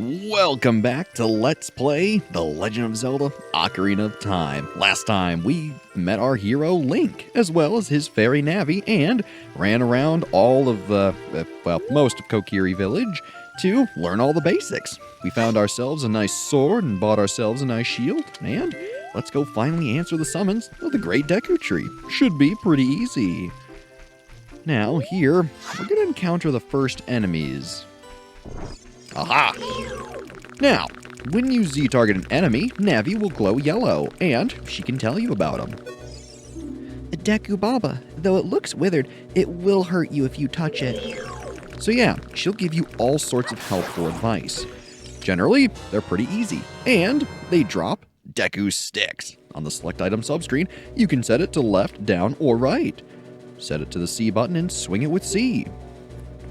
Welcome back to Let's Play The Legend of Zelda Ocarina of Time. Last time we met our hero Link, as well as his fairy Navi, and ran around all of most of Kokiri Village to learn all the basics. We found ourselves a nice sword and bought ourselves a nice shield, and let's go finally answer the summons of the Great Deku Tree. Should be pretty easy. Now, here, we're going to encounter the first enemies. Aha! Now, when you Z-target an enemy, Navi will glow yellow, and she can tell you about them. Deku Baba, though it looks withered, it will hurt you if you touch it. So yeah, she'll give you all sorts of helpful advice. Generally, they're pretty easy, and they drop Deku Sticks. On the Select Item subscreen, you can set it to left, down, or right. Set it to the C button and swing it with C.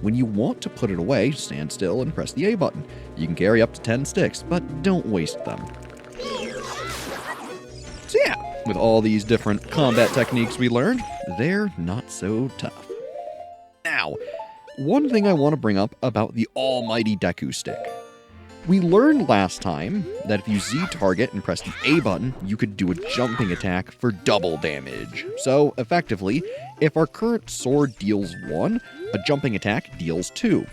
When you want to put it away, stand still and press the A button. You can carry up to 10 sticks, but don't waste them. So yeah, with all these different combat techniques we learned, they're not so tough. Now, one thing I want to bring up about the almighty Deku Stick. We learned last time that if you Z-target and press the A button, you could do a jumping attack for double damage. So, effectively, if our current sword deals 1, a jumping attack deals 2.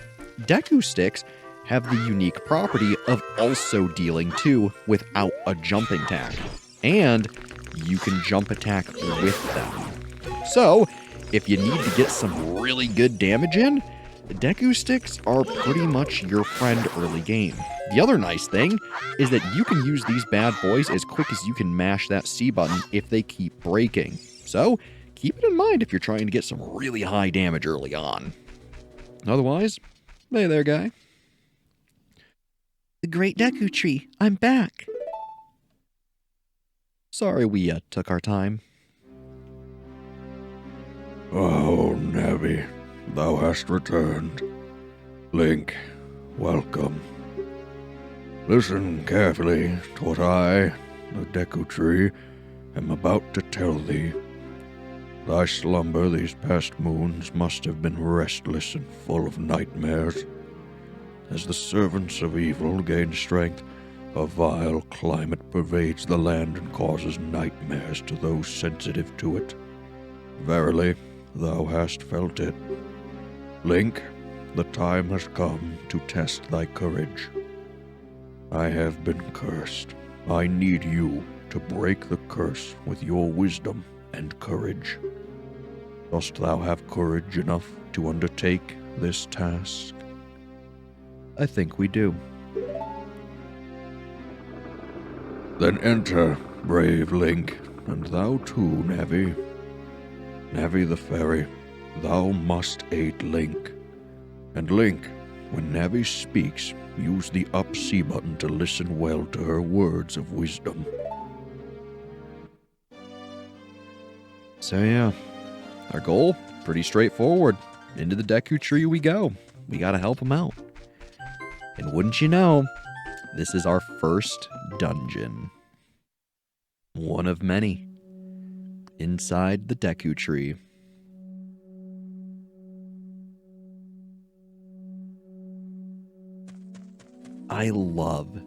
Deku Sticks have the unique property of also dealing 2 without a jumping attack. And you can jump attack with them. So, if you need to get some really good damage in, Deku Sticks are pretty much your friend early game. The other nice thing is that you can use these bad boys as quick as you can mash that C button if they keep breaking. So, keep it in mind if you're trying to get some really high damage early on. Otherwise, hey there, guy. The Great Deku Tree, I'm back. Sorry we took our time. Oh, Navi, thou hast returned. Link, welcome. Listen carefully to what I, the Deku Tree, am about to tell thee. Thy slumber these past moons must have been restless and full of nightmares. As the servants of evil gain strength, a vile climate pervades the land and causes nightmares to those sensitive to it. Verily, thou hast felt it. Link, the time has come to test thy courage. I have been cursed. I need you to break the curse with your wisdom and courage. Dost thou have courage enough to undertake this task? I think we do. Then enter, brave Link, and thou too, Navi. Navi the fairy, thou must aid Link. And Link, when Navi speaks, use the up C button to listen well to her words of wisdom. So yeah, our goal, pretty straightforward. Into the Deku Tree we go. We gotta help him out. And wouldn't you know, this is our first dungeon. One of many. Inside the Deku Tree. I love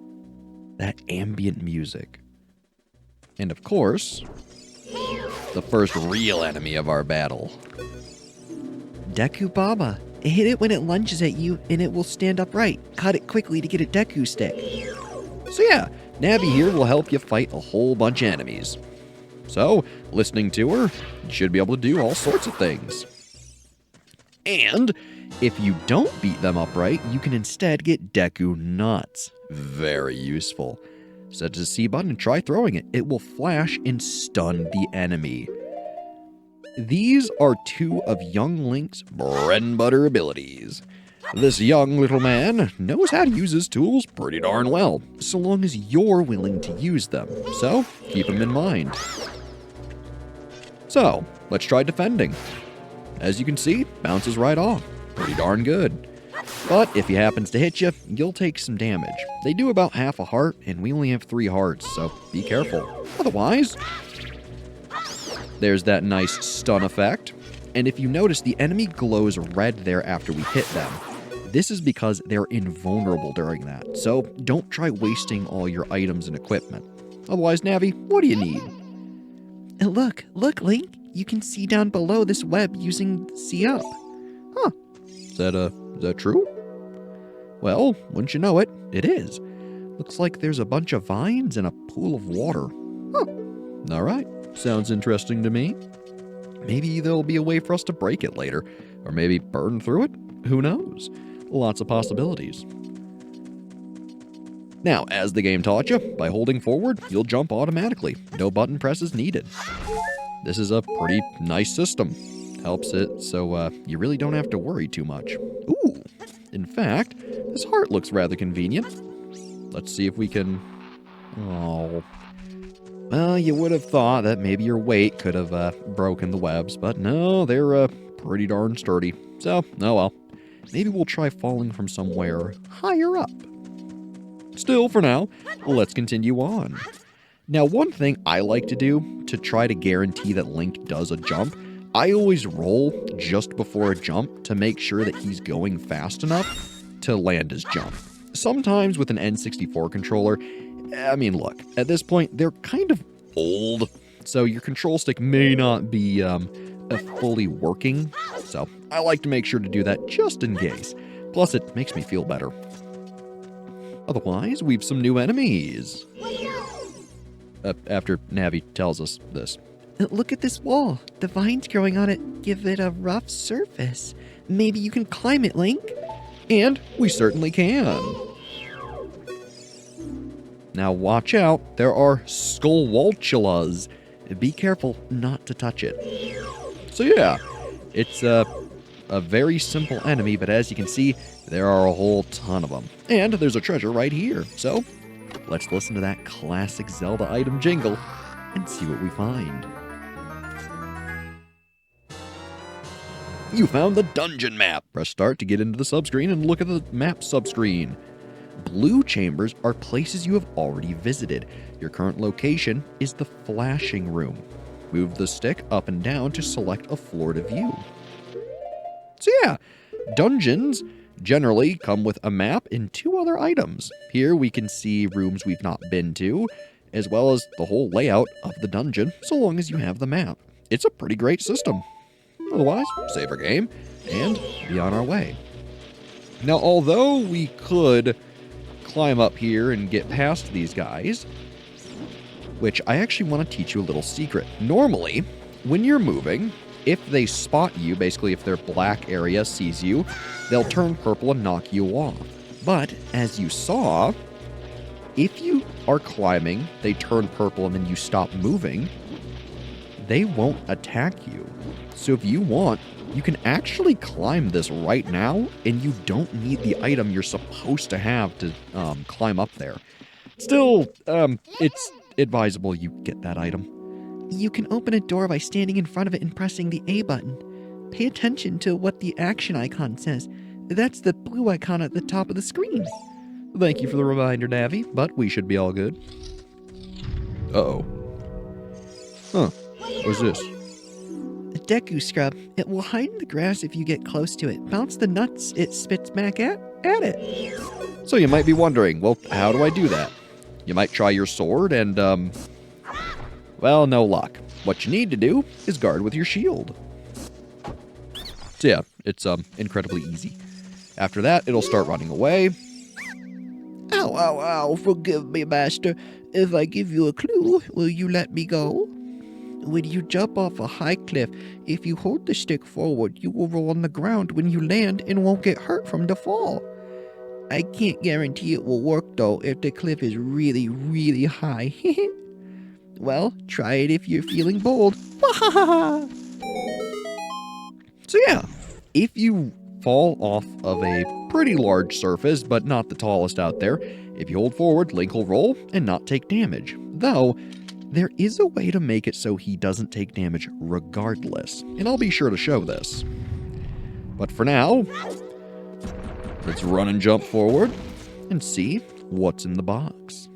that ambient music. And of course, the first real enemy of our battle. Deku Baba, hit it when it lunges at you and it will stand upright. Cut it quickly to get a Deku Stick. So yeah, Navi here will help you fight a whole bunch of enemies. So, listening to her, you should be able to do all sorts of things. And if you don't beat them upright, you can instead get Deku Nuts. Very useful. Set the C button and try throwing it. It will flash and stun the enemy. These are two of young Link's bread and butter abilities. This young little man knows how to use his tools pretty darn well, so long as you're willing to use them. So, keep them in mind. So, let's try defending. As you can see, bounces right off. Pretty darn good. But if he happens to hit you, you'll take some damage. They do about half a heart, and we only have 3 hearts, so be careful. Otherwise, there's that nice stun effect. And if you notice, the enemy glows red there after we hit them. This is because they're invulnerable during that, so don't try wasting all your items and equipment. Otherwise, Navi, what do you need? Look, Link. You can see down below this web using See Up. Is that true? Well, wouldn't you know it, it is. Looks like there's a bunch of vines and a pool of water. All right, sounds interesting to me. Maybe there'll be a way for us to break it later, or maybe burn through it. Who knows? Lots of possibilities. Now, as the game taught you, by holding forward, you'll jump automatically. No button presses needed. This is a pretty nice system. Helps it so you really don't have to worry too much. Ooh, in fact, this heart looks rather convenient. Let's see if we can... Oh. Well, you would have thought that maybe your weight could have broken the webs, but no, they're pretty darn sturdy. So, oh well. Maybe we'll try falling from somewhere higher up. Still, for now, let's continue on. Now, one thing I like to do to try to guarantee that Link does a jump, I always roll just before a jump to make sure that he's going fast enough to land his jump. Sometimes with an N64 controller, I mean, look, at this point, they're kind of old, so your control stick may not be fully working, so I like to make sure to do that just in case. Plus, it makes me feel better. Otherwise, we've some new enemies. After Navi tells us this. Look at this wall. The vines growing on it give it a rough surface. Maybe you can climb it, Link? And we certainly can. Now watch out, there are Skullwaltulas. Be careful not to touch it. So yeah, it's a very simple enemy, but as you can see, there are a whole ton of them. And there's a treasure right here. So let's listen to that classic Zelda item jingle and see what we find. You found the dungeon map. Press start to get into the subscreen and look at the map subscreen. Blue chambers are places you have already visited. Your current location is the flashing room. Move the stick up and down to select a floor to view. So yeah, dungeons generally come with a map and 2 other items. Here we can see rooms we've not been to, as well as the whole layout of the dungeon, so long as you have the map. It's a pretty great system. Otherwise, save our game and be on our way. Now, although we could climb up here and get past these guys, which I actually want to teach you a little secret. Normally, when you're moving, if they spot you, basically if their black area sees you, they'll turn purple and knock you off. But, as you saw, if you are climbing, they turn purple and then you stop moving, they won't attack you. So if you want, you can actually climb this right now, and you don't need the item you're supposed to have to climb up there. Still, it's advisable you get that item. You can open a door by standing in front of it and pressing the A button. Pay attention to what the action icon says. That's the blue icon at the top of the screen. Thank you for the reminder, Navi, but we should be all good. Uh-oh. Huh. What's this? A Deku scrub. It will hide in the grass if you get close to it. Bounce the nuts it spits back at it. So you might be wondering, well, how do I do that? You might try your sword and, well, no luck. What you need to do is guard with your shield. So yeah, it's, incredibly easy. After that, it'll start running away. Ow, ow, ow. Forgive me, master. If I give you a clue, will you let me go? When you jump off a high cliff, if you hold the stick forward, you will roll on the ground when you land and won't get hurt from the fall. I can't guarantee it will work, though, if the cliff is really, really high. Well, try it if you're feeling bold. So yeah, if you fall off of a pretty large surface, but not the tallest out there, if you hold forward, Link will roll and not take damage. Though, there is a way to make it so he doesn't take damage regardless, and I'll be sure to show this. But for now, let's run and jump forward and see what's in the box.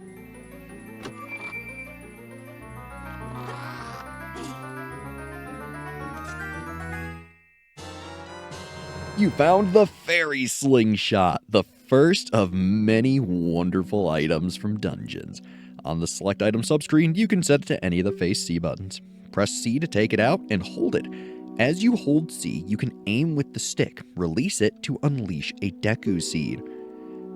You found the fairy slingshot, the first of many wonderful items from dungeons. On the select item subscreen, you can set it to any of the face C buttons. Press C to take it out and hold it. As you hold C, you can aim with the stick, release it to unleash a Deku seed.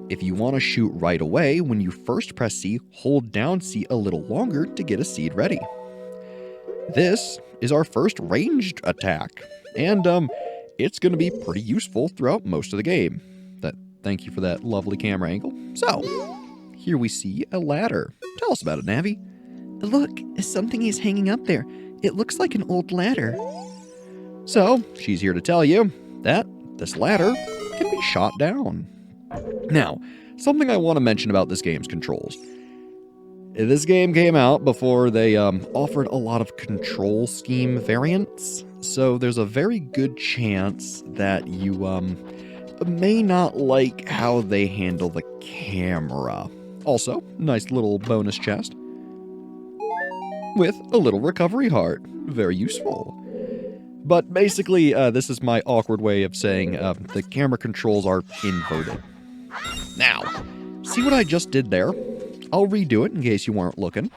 If you want to shoot right away, when you first press C, hold down C a little longer to get a seed ready. This is our first ranged attack, and it's going to be pretty useful throughout most of the game. Thank you for that lovely camera angle. So, here we see a ladder. Tell us about it, Navi. Look, something is hanging up there. It looks like an old ladder. So, she's here to tell you that this ladder can be shot down. Now, something I want to mention about this game's controls. This game came out before they offered a lot of control scheme variants, so there's a very good chance that you may not like how they handle the camera. Also, nice little bonus chest with a little recovery heart. Very useful. But basically, this is my awkward way of saying the camera controls are inverted. Now, see what I just did there? I'll redo it in case you weren't looking.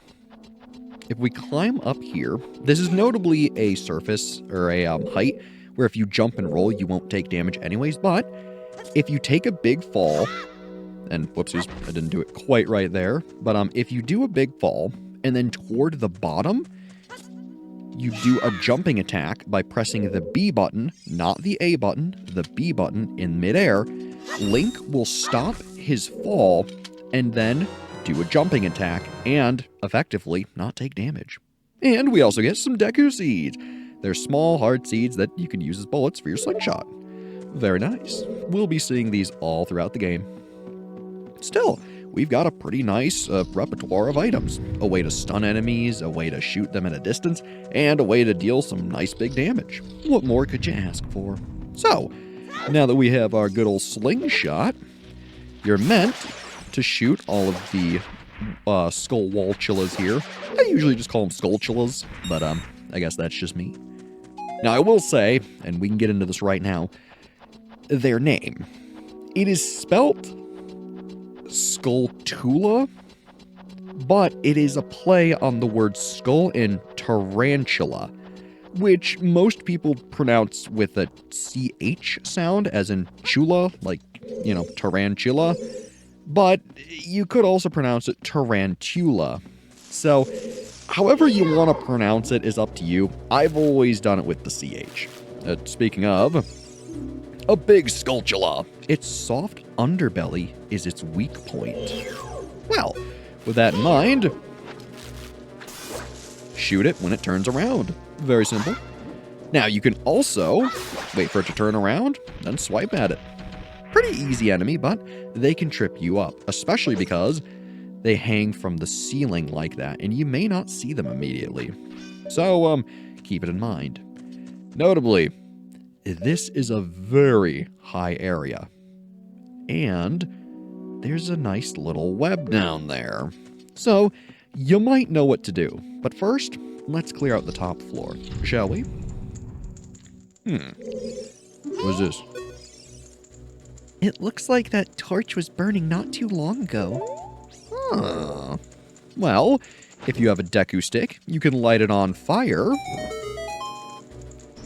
If we climb up here, this is notably a surface or a height where if you jump and roll, you won't take damage anyways, but if you take a big fall, and whoopsies, I didn't do it quite right there, but if you do a big fall, and then toward the bottom, you do a jumping attack by pressing the B button, not the A button, the B button in midair, Link will stop his fall and then do a jumping attack and effectively not take damage. And we also get some Deku seeds. They're small, hard seeds that you can use as bullets for your slingshot. Very nice. We'll be seeing these all throughout the game. Still, we've got a pretty nice repertoire of items. A way to stun enemies, a way to shoot them at a distance, and a way to deal some nice big damage. What more could you ask for? So, now that we have our good old slingshot, you're meant to shoot all of the skull wall chillas here. I usually just call them skull chillas, but I guess that's just me. Now, I will say, and we can get into this right now, their name. It is spelt Skulltula, but it is a play on the word skull in tarantula, which most people pronounce with a CH sound, as in chula, like, tarantula, but you could also pronounce it tarantula. So, however you want to pronounce it is up to you. I've always done it with the CH. Speaking of, a big skulltula. Its soft underbelly is its weak point. Well, with that in mind, shoot it when it turns around. Very simple. Now, you can also wait for it to turn around, then swipe at it. Pretty easy enemy, but they can trip you up, especially because they hang from the ceiling like that, and you may not see them immediately. So, keep it in mind. Notably, this is a very high area, and there's a nice little web down there. So, you might know what to do. But first, let's clear out the top floor, shall we? What's this? It looks like that torch was burning not too long ago. Huh. Well, if you have a Deku stick, you can light it on fire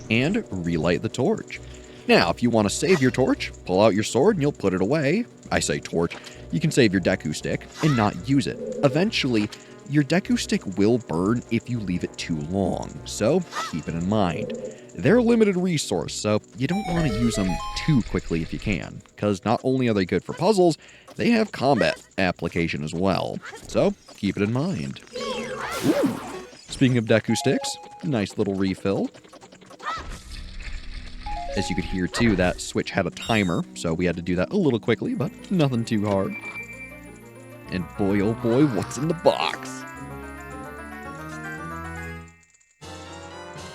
and relight the torch. Now, if you want to save your torch, pull out your sword and you'll put it away. I say torch. You can save your Deku stick and not use it. Eventually, your Deku stick will burn if you leave it too long, so keep it in mind. They're a limited resource, so you don't want to use them too quickly if you can, because not only are they good for puzzles, they have combat application as well, so keep it in mind. Ooh. Speaking of Deku sticks, nice little refill. As you could hear too, that switch had a timer, so we had to do that a little quickly, but nothing too hard. And boy, oh boy, what's in the box?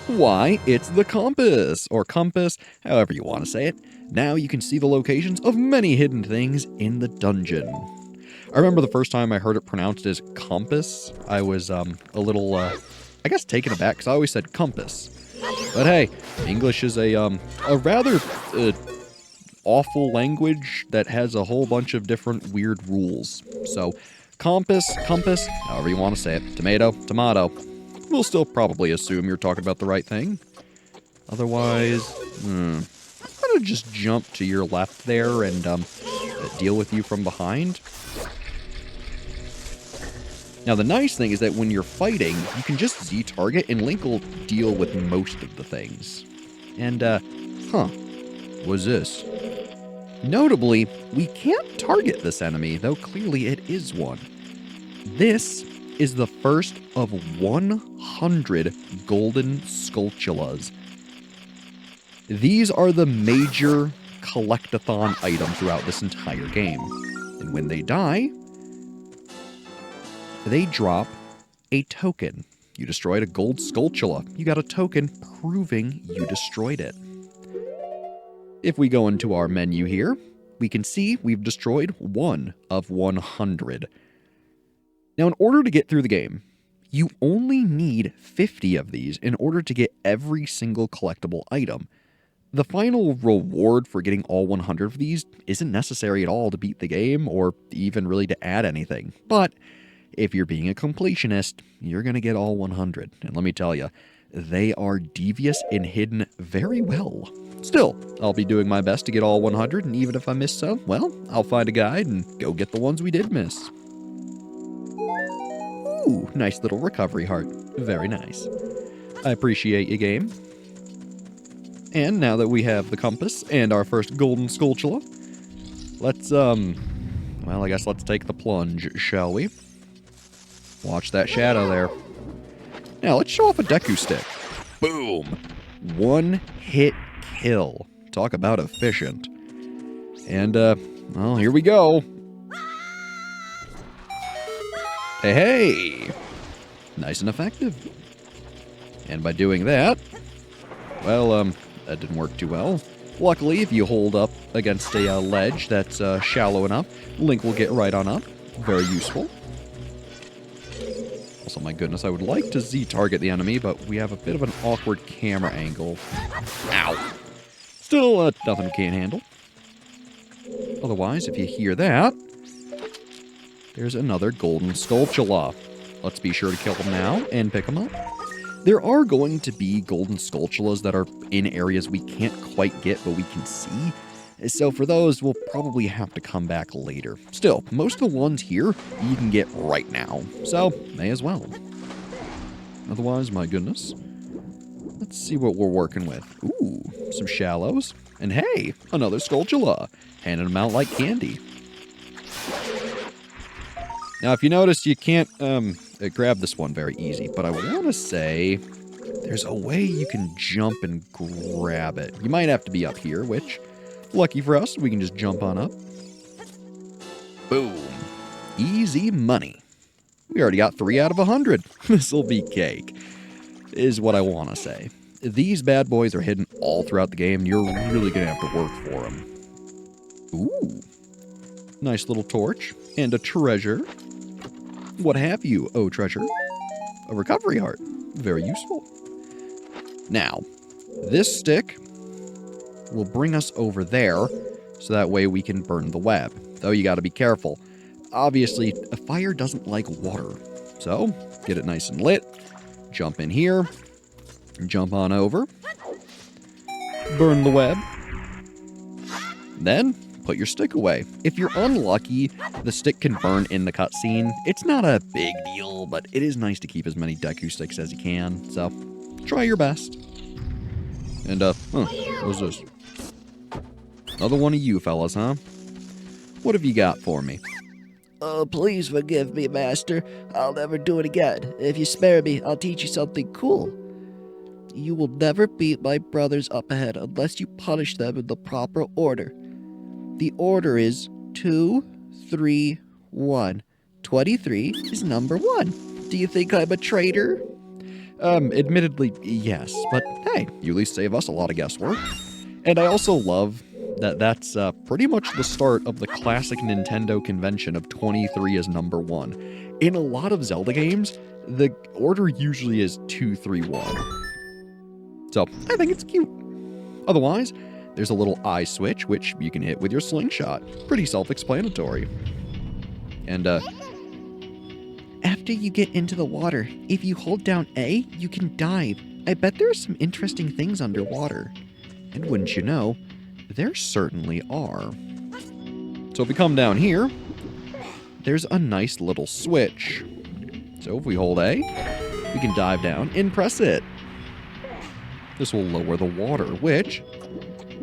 Why, it's the compass, or compass, however you want to say it. Now you can see the locations of many hidden things in the dungeon. I remember the first time I heard it pronounced as compass, I was a little, I guess taken aback, because I always said compass. But hey, English is a rather awful language that has a whole bunch of different weird rules. So, compass, however you want to say it, tomato, tomato. We'll still probably assume you're talking about the right thing. Otherwise, I'm gonna just jump to your left there and deal with you from behind. Now, the nice thing is that when you're fighting, you can just Z-target, and Link will deal with most of the things. And, what's this? Notably, we can't target this enemy, though clearly it is one. This is the first of 100 golden Skulltulas. These are the major collectathon item throughout this entire game. And when they die, they drop a token. You destroyed a gold Skulltula. You got a token proving you destroyed it. If we go into our menu here, we can see we've destroyed 1 of 100. Now, in order to get through the game, you only need 50 of these in order to get every single collectible item. The final reward for getting all 100 of these isn't necessary at all to beat the game or even really to add anything, but if you're being a completionist, you're going to get all 100. And let me tell you, they are devious and hidden very well. Still, I'll be doing my best to get all 100, and even if I miss some, well, I'll find a guide and go get the ones we did miss. Ooh, nice little recovery heart. Very nice. I appreciate you, game. And now that we have the compass and our first golden Skulltula, let's, well, I guess let's take the plunge, shall we? Watch that shadow there. Now, let's show off a Deku stick. Boom! One hit kill. Talk about efficient. And, well, here we go. Hey! Nice and effective. And by doing that, well, that didn't work too well. Luckily, if you hold up against a ledge that's shallow enough, Link will get right on up. Very useful. Also, my goodness, I would like to Z-target the enemy, but we have a bit of an awkward camera angle. Ow! Still, nothing we can't handle. Otherwise, if you hear that, there's another golden Skulltula. Let's be sure to kill them now and pick them up. There are going to be golden Skulltulas that are in areas we can't quite get, but we can see. So for those, we'll probably have to come back later. Still, most of the ones here you can get right now, so may as well. Otherwise, my goodness. Let's see what we're working with. Ooh, some shallows. And hey, another Skulltula. Handing them out like candy. Now, if you notice, you can't grab this one very easy, but I want to say there's a way you can jump and grab it. You might have to be up here, which, lucky for us, we can just jump on up. Boom. Easy money. We already got 3 out of 100. This'll be cake, is what I want to say. These bad boys are hidden all throughout the game, and you're really going to have to work for them. Ooh. Nice little torch. And a treasure. What have you, oh treasure? A recovery heart. Very useful. Now, this stick will bring us over there, so that way we can burn the web. Though you gotta be careful. Obviously, a fire doesn't like water. So, get it nice and lit. Jump in here. Jump on over. Burn the web. Then, put your stick away. If you're unlucky, the stick can burn in the cutscene. It's not a big deal, but it is nice to keep as many Deku sticks as you can, so try your best. And, what's this? Another one of you fellas, huh? What have you got for me? Oh, please forgive me, Master. I'll never do it again. If you spare me, I'll teach you something cool. You will never beat my brothers up ahead unless you punish them in the proper order. The order is 2, 3, 1. 23 is number 1. Do you think I'm a traitor? Admittedly, yes, but hey, you at least save us a lot of guesswork. And I also love that that's pretty much the start of the classic Nintendo convention of 23 as number 1. In a lot of Zelda games, the order usually is 2, 3, 1. So, I think it's cute. Otherwise, There's a little eye switch, which you can hit with your slingshot. Pretty self-explanatory. And, After you get into the water, if you hold down A, you can dive. I bet there are some interesting things underwater. and wouldn't you know, there certainly are. So if we come down here, there's a nice little switch. So if we hold A, we can dive down and press it. This will lower the water, which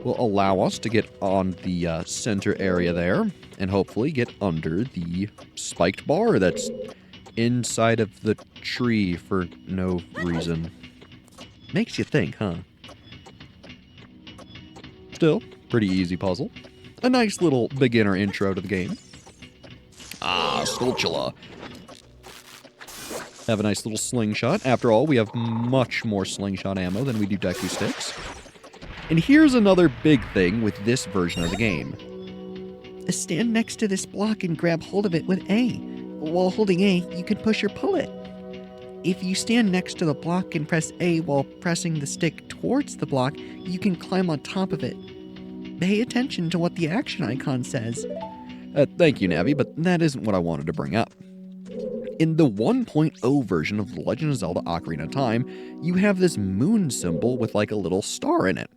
will allow us to get on the center area there and hopefully get under the spiked bar that's inside of the tree for no reason. Makes you think, huh? Still, pretty easy puzzle. A nice little beginner intro to the game. Ah, Skulltula. Have a nice little slingshot. After all, we have much more slingshot ammo than we do Deku sticks. And here's another big thing with this version of the game. Stand next to this block and grab hold of it with A. While holding A, you can push or pull it. If you stand next to the block and press A while pressing the stick towards the block, you can climb on top of it. Pay attention to what the action icon says. Thank you, Navi, but that isn't what I wanted to bring up. In the 1.0 version of The Legend of Zelda Ocarina of Time, you have this moon symbol with like a little star in it.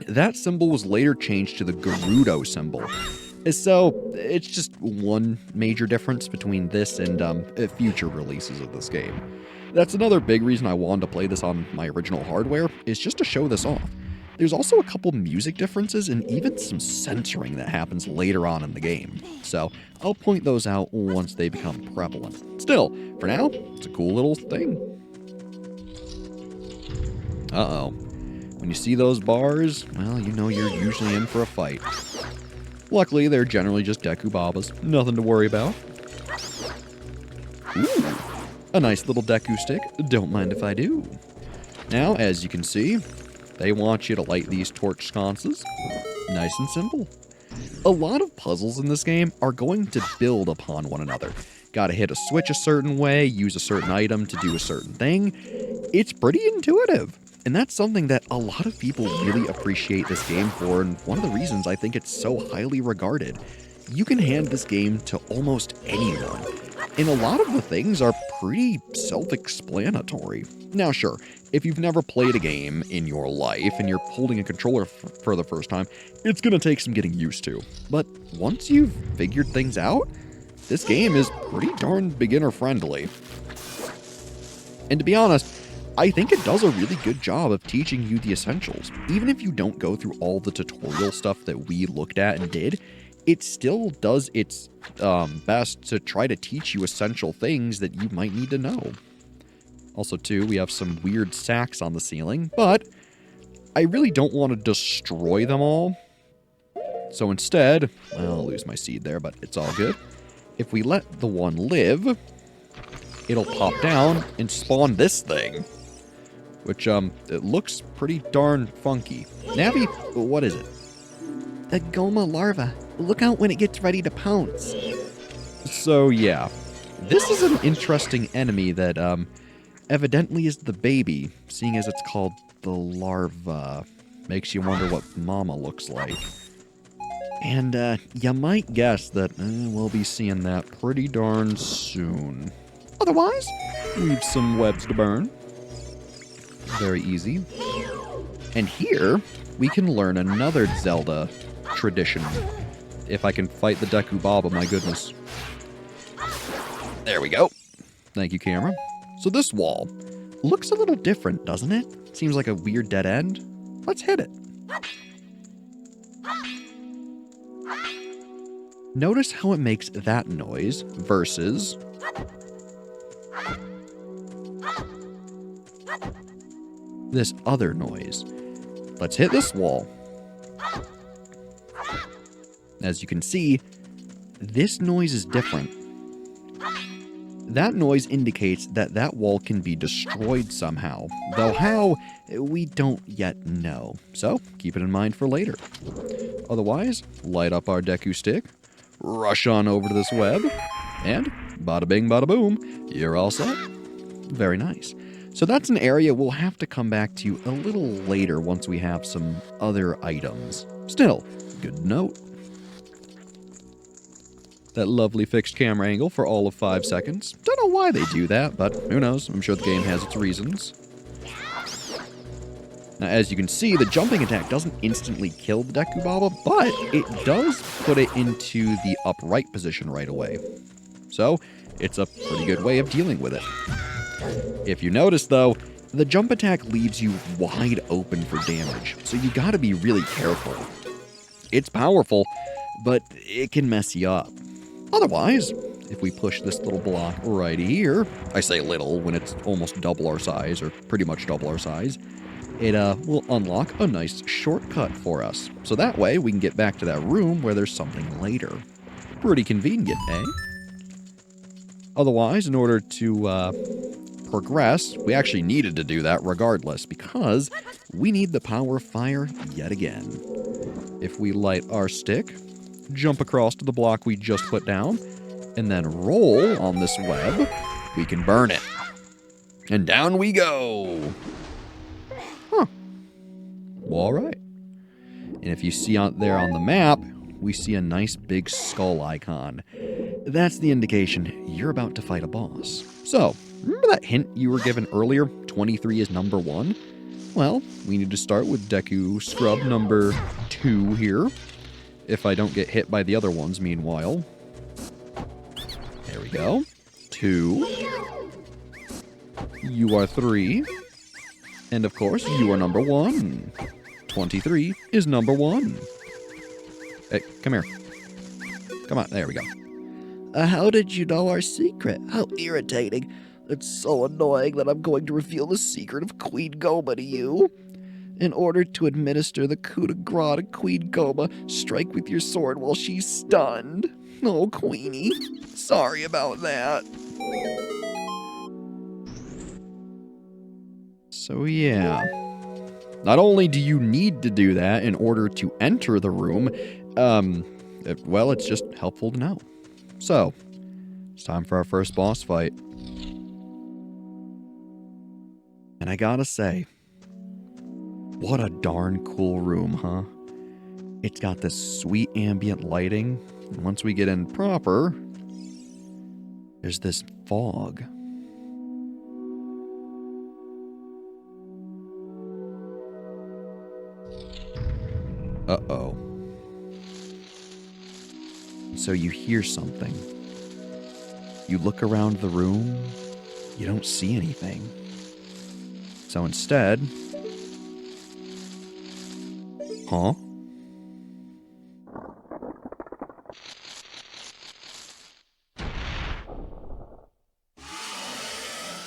That symbol was later changed to the Gerudo symbol. So, it's just one major difference between this and future releases of this game. That's another big reason I wanted to play this on my original hardware, is just to show this off. There's also a couple music differences and even some censoring that happens later on in the game. So, I'll point those out once they become prevalent. Still, for now, it's a cool little thing. Uh-oh. When you see those bars, well, you know you're usually in for a fight. Luckily, they're generally just Deku Babas. Nothing to worry about. Ooh, a nice little Deku stick. Don't mind if I do. Now, as you can see, they want you to light these torch sconces. Nice and simple. A lot of puzzles in this game are going to build upon one another. Gotta hit a switch a certain way, use a certain item to do a certain thing. It's pretty intuitive. And that's something that a lot of people really appreciate this game for, and one of the reasons I think it's so highly regarded. You can hand this game to almost anyone, and a lot of the things are pretty self-explanatory. Now sure, if you've never played a game in your life and you're holding a controller for the first time, it's gonna take some getting used to. But once you've figured things out, this game is pretty darn beginner-friendly. And to be honest, I think it does a really good job of teaching you the essentials. Even if you don't go through all the tutorial stuff that we looked at and did, it still does its best to try to teach you essential things that you might need to know. Also, too, we have some weird sacks on the ceiling, but I really don't want to destroy them all. So instead, well, I'll lose my seed there, but it's all good. If we let the one live, it'll pop down and spawn this thing. Which, it looks pretty darn funky. Navi, what is it? A Goma larva. Look out when it gets ready to pounce. So, yeah. This is an interesting enemy that, evidently is the baby, seeing as it's called the larva. Makes you wonder what Mama looks like. And, you might guess that we'll be seeing that pretty darn soon. Otherwise, leave some webs to burn. Very easy. And here, we can learn another Zelda tradition. If I can fight the Deku Baba, my goodness. There we go. Thank you, camera. So this wall looks a little different, doesn't it? Seems like a weird dead end. Let's hit it. Notice how it makes that noise versus this other noise. Let's hit this wall. As you can see, this noise is different. That noise indicates that that wall can be destroyed somehow, though how, we don't yet know. So, keep it in mind for later. Otherwise, light up our Deku stick, rush on over to this web, and bada bing bada boom, you're all set. Very nice. So that's an area we'll have to come back to a little later once we have some other items. Still, good note. That lovely fixed camera angle for all of 5 seconds. Don't know why they do that, but who knows? I'm sure the game has its reasons. Now, as you can see, the jumping attack doesn't instantly kill the Deku Baba, but it does put it into the upright position right away. So, it's a pretty good way of dealing with it. If you notice, though, the jump attack leaves you wide open for damage, so you gotta be really careful. It's powerful, but it can mess you up. Otherwise, if we push this little block right here, I say little when it's almost double our size, or pretty much double our size, it will unlock a nice shortcut for us. So that way, we can get back to that room where there's something later. Pretty convenient, eh? Otherwise, in order to progress, we actually needed to do that regardless, because we need the power of fire yet again. If we light our stick, jump across to the block we just put down, and then roll on this web, we can burn it. And down we go! Huh. Alright. And if you see out there on the map, we see a nice big skull icon. That's the indication you're about to fight a boss. So, remember that hint you were given earlier? 23 is number 1? Well, we need to start with Deku Scrub number 2 here. If I don't get hit by the other ones, meanwhile. There we go. 2. You are 3. And of course, you are number 1. 23 is number 1. Hey, come here. Come on, there we go. How did you know our secret? How irritating. It's so annoying that I'm going to reveal the secret of Queen Goma to you. In order to administer the coup de grace to Queen Goma, strike with your sword while she's stunned. Oh, Queenie. Sorry about that. So yeah. Not only do you need to do that in order to enter the room, well, it's just helpful to know. So, it's time for our first boss fight. And I gotta say, what a darn cool room, huh? It's got this sweet ambient lighting, and once we get in proper, there's this fog. Uh-oh. So you hear something. You look around the room, you don't see anything. So instead... Huh?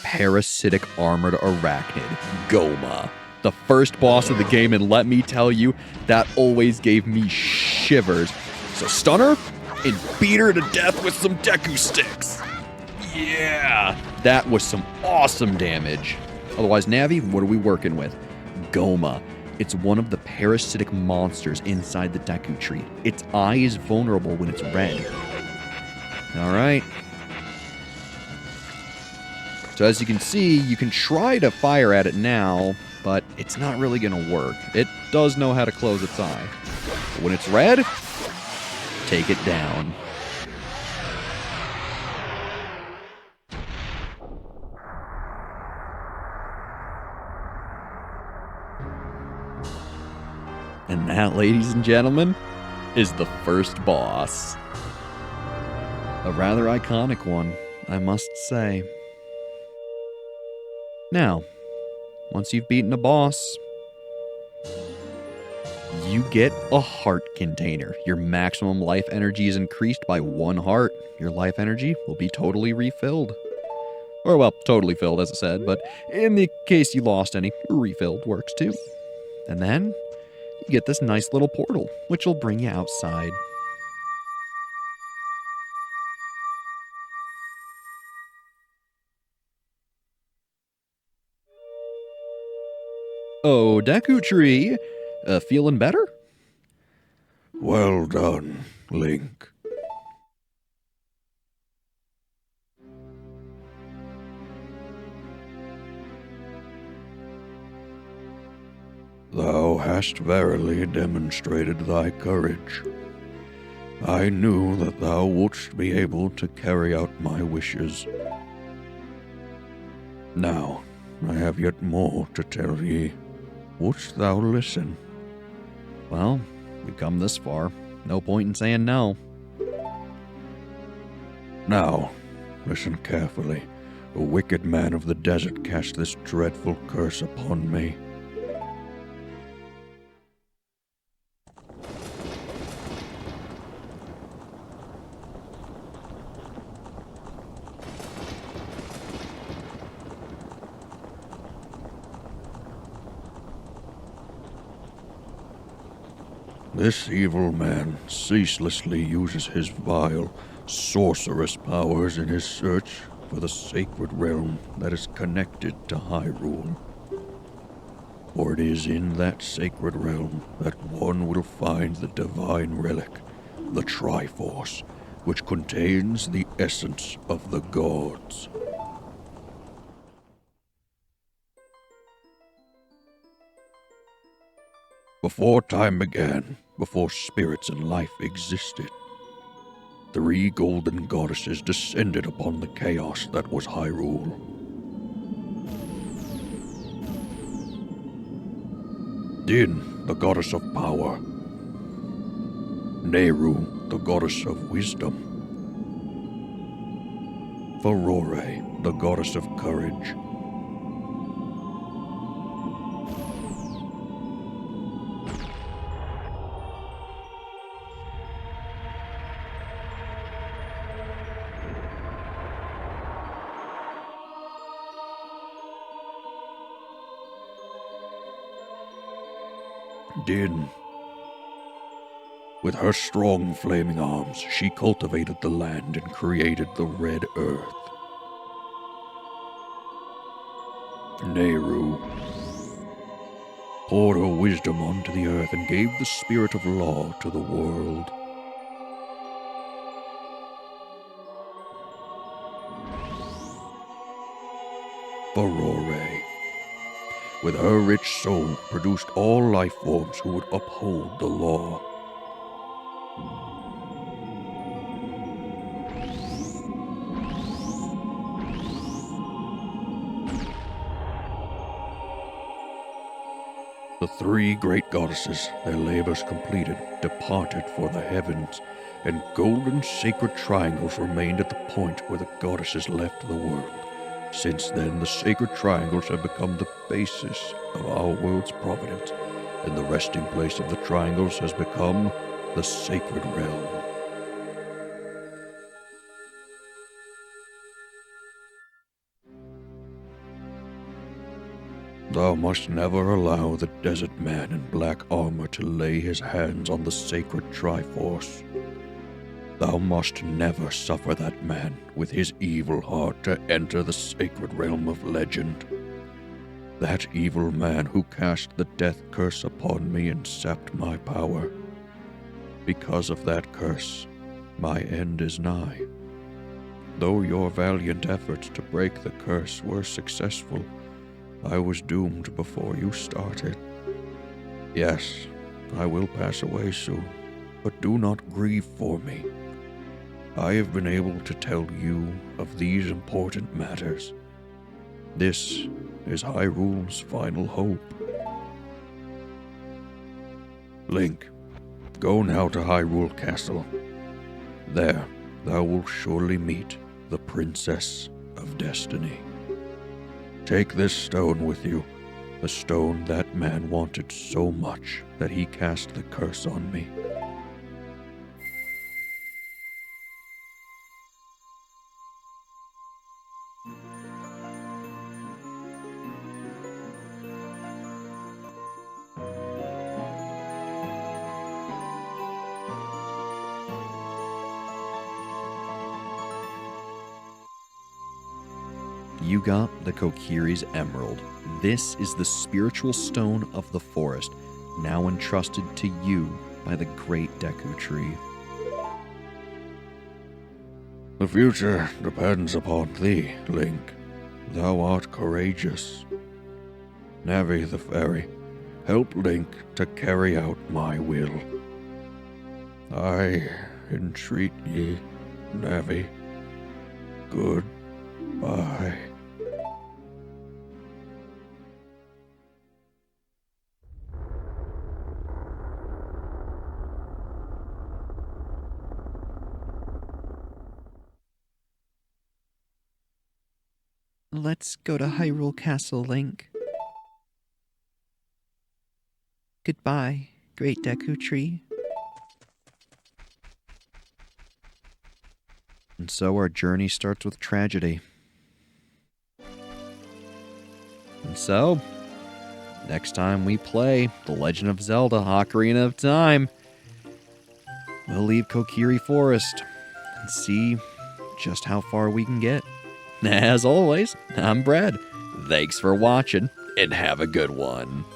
Parasitic armored arachnid, Goma. The first boss of the game, and let me tell you, that always gave me shivers. So stun her, and beat her to death with some Deku sticks. Yeah, that was some awesome damage. Otherwise, Navi, what are we working with? Goma. It's one of the parasitic monsters inside the Deku Tree. Its eye is vulnerable when it's red. Alright. So as you can see, you can try to fire at it now, but it's not really going to work. It does know how to close its eye. But when it's red, take it down. And that, ladies and gentlemen, is the first boss. A rather iconic one, I must say. Now, once you've beaten a boss, you get a heart container. Your maximum life energy is increased by 1 heart. Your life energy will be totally refilled. Or, well, totally filled, as I said, but in the case you lost any, refilled works too. And then, you get this nice little portal, which will bring you outside. Oh, Deku Tree, feeling better? Well done, Link. thou hast verily demonstrated thy courage. I knew that thou wouldst be able to carry out my wishes. Now, I have yet more to tell ye. Wouldst thou listen? Well, we've come this far. No point in saying no. Now, listen carefully. A wicked man of the desert cast this dreadful curse upon me. This evil man ceaselessly uses his vile, sorcerous powers in his search for the sacred realm that is connected to Hyrule. For it is in that sacred realm that one will find the divine relic, the Triforce, which contains the essence of the gods. Before time began, before spirits and life existed, 3 golden goddesses descended upon the chaos that was Hyrule. Din, the goddess of power. Nehru, the goddess of wisdom. Farore, the goddess of courage. Din. With her strong flaming arms, she cultivated the land and created the Red Earth. Nehru poured her wisdom onto the earth and gave the spirit of law to the world. Farore, with her rich soul, produced all life forms who would uphold the law. The 3 great goddesses, their labors completed, departed for the heavens, and golden sacred triangles remained at the point where the goddesses left the world. Since then, the sacred triangles have become the basis of our world's providence, and the resting place of the triangles has become the sacred realm. Thou must never allow the desert man in black armor to lay his hands on the sacred Triforce. Thou must never suffer that man with his evil heart to enter the sacred realm of legend. That evil man who cast the death curse upon me and sapped my power. Because of that curse, my end is nigh. Though your valiant efforts to break the curse were successful, I was doomed before you started. Yes, I will pass away soon, but do not grieve for me. I have been able to tell you of these important matters. This is Hyrule's final hope. Link, go now to Hyrule Castle. There, thou wilt surely meet the Princess of Destiny. Take this stone with you, the stone that man wanted so much that he cast the curse on me. You got the Kokiri's Emerald. This is the spiritual stone of the forest, now entrusted to you by the great Deku Tree. The future depends upon thee, Link. Thou art courageous. Navi the fairy help Link to carry out my will. I entreat ye, Navi. Goodbye. Let's go to Hyrule Castle, Link. Goodbye, great Deku Tree. And so our journey starts with tragedy. And so, next time we play The Legend of Zelda Ocarina of Time, we'll leave Kokiri Forest and see just how far we can get. As always, I'm Brad. Thanks for watching, and have a good one.